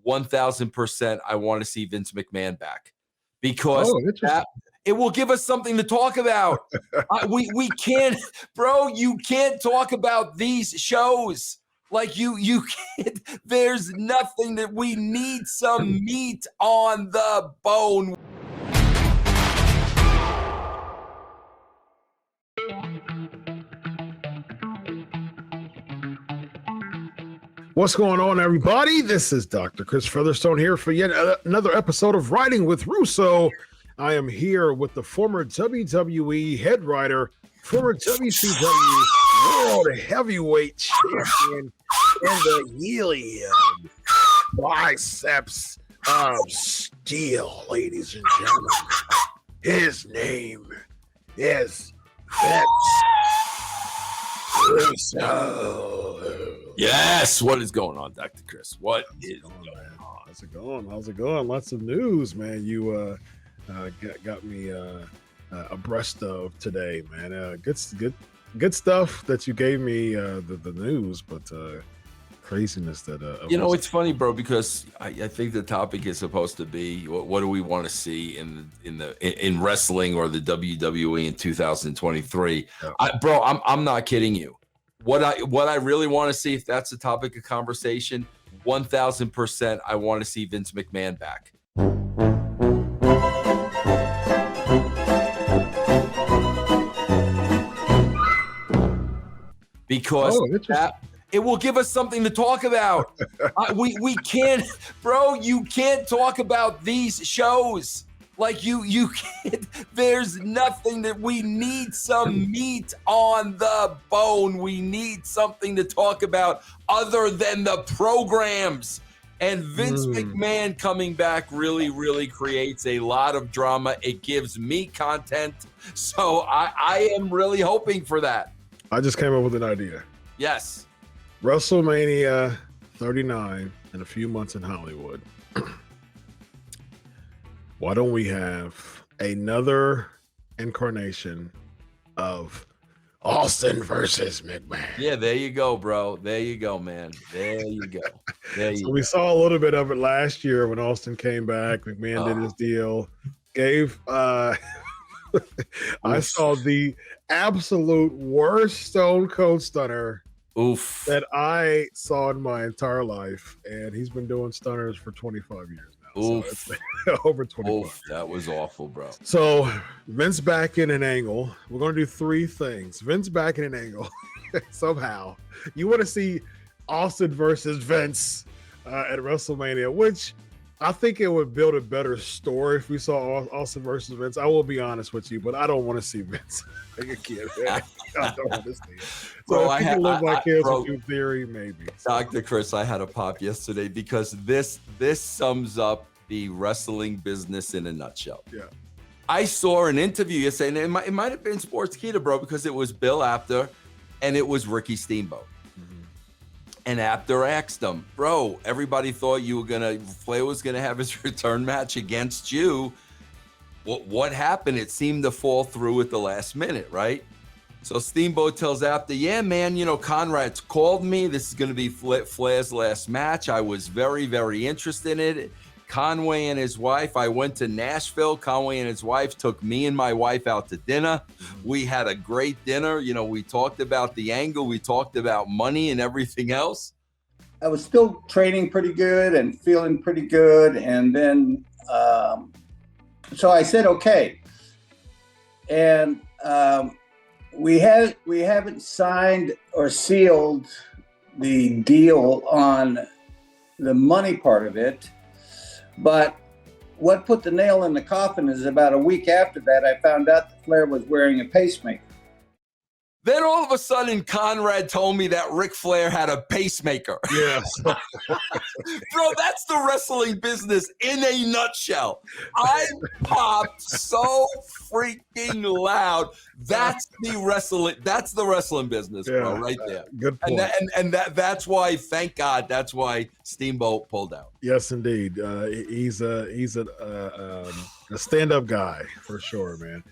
1000% I want to see Vince McMahon back because that it will give us something to talk about. We can't, bro. You can't talk about these shows like you can't. There's nothing that we need. Some meat on the bone. What's going on, everybody? This is Dr. Chris Featherstone here for yet another episode of Writing with Russo. I am here with the former WWE head writer, former WCW World Heavyweight Champion, and the helium biceps of steel, ladies and gentlemen. His name is Vince Russo. Yes. What is going on, Dr. Chris? What is going on? How's it going? How's it going? Lots of news, man. You got me abreast of today, man. Good stuff that you gave me the news, but craziness that it's funny, bro, because I think the topic is supposed to be what do we want to see in wrestling or the WWE in 2023. Yeah. Bro, I'm not kidding you. What I really want to see, if that's the topic of conversation, 1000% I want to see Vince McMahon back. Because it will give us something to talk about. We can't, bro. You can't talk about these shows like you can't. There's nothing that we need. Some meat on the bone. We need something to talk about other than the programs. And Vince McMahon coming back really, really creates a lot of drama. It gives me content, so I am really hoping for that. I just came up with an idea. Yes. WrestleMania 39 in a few months in Hollywood. Why don't we have another incarnation of Austin versus McMahon? Yeah, there you go, bro. There you go, man. There you go. We saw a little bit of it last year when Austin came back. McMahon did his deal. I saw the absolute worst Stone Cold Stunner that I saw in my entire life, and he's been doing stunners for 25 years now. So it's been over 25 years. That was awful, bro. So Vince back in an angle. We're going to do three things. Vince back in an angle somehow. You want to see Austin versus Vince at WrestleMania, which I think it would build a better story if we saw Austin versus Vince. I will be honest with you, but I don't want to see Vince again. I don't want to see it. So if you can live vicariously through theory, maybe. Dr. Chris, I had a pop yesterday because this sums up the wrestling business in a nutshell. Yeah. I saw an interview yesterday, and it might have been Sportskeeda, bro, because it was Bill Apter and it was Ricky Steamboat. And Apter asked him, bro, everybody thought Flair was gonna have his return match against you. What happened? It seemed to fall through at the last minute, right? So Steamboat tells Apter, yeah, man, Conrad's called me. This is gonna be Flair's last match. I was very, very interested in it. Conway and his wife, I went to Nashville. Conway and his wife took me and my wife out to dinner. We had a great dinner. We talked about the angle. We talked about money and everything else. I was still training pretty good and feeling pretty good. And then, so I said, okay. And we haven't signed or sealed the deal on the money part of it. But what put the nail in the coffin is about a week after that, I found out that Flair was wearing a pacemaker. Then all of a sudden, Conrad told me that Ric Flair had a pacemaker. Yes. Bro, that's the wrestling business in a nutshell. I popped so freaking loud. That's the wrestling business, bro, right there. Good point. And that's why, thank God, that's why Steamboat pulled out. Yes, indeed. He's a stand-up guy for sure, man.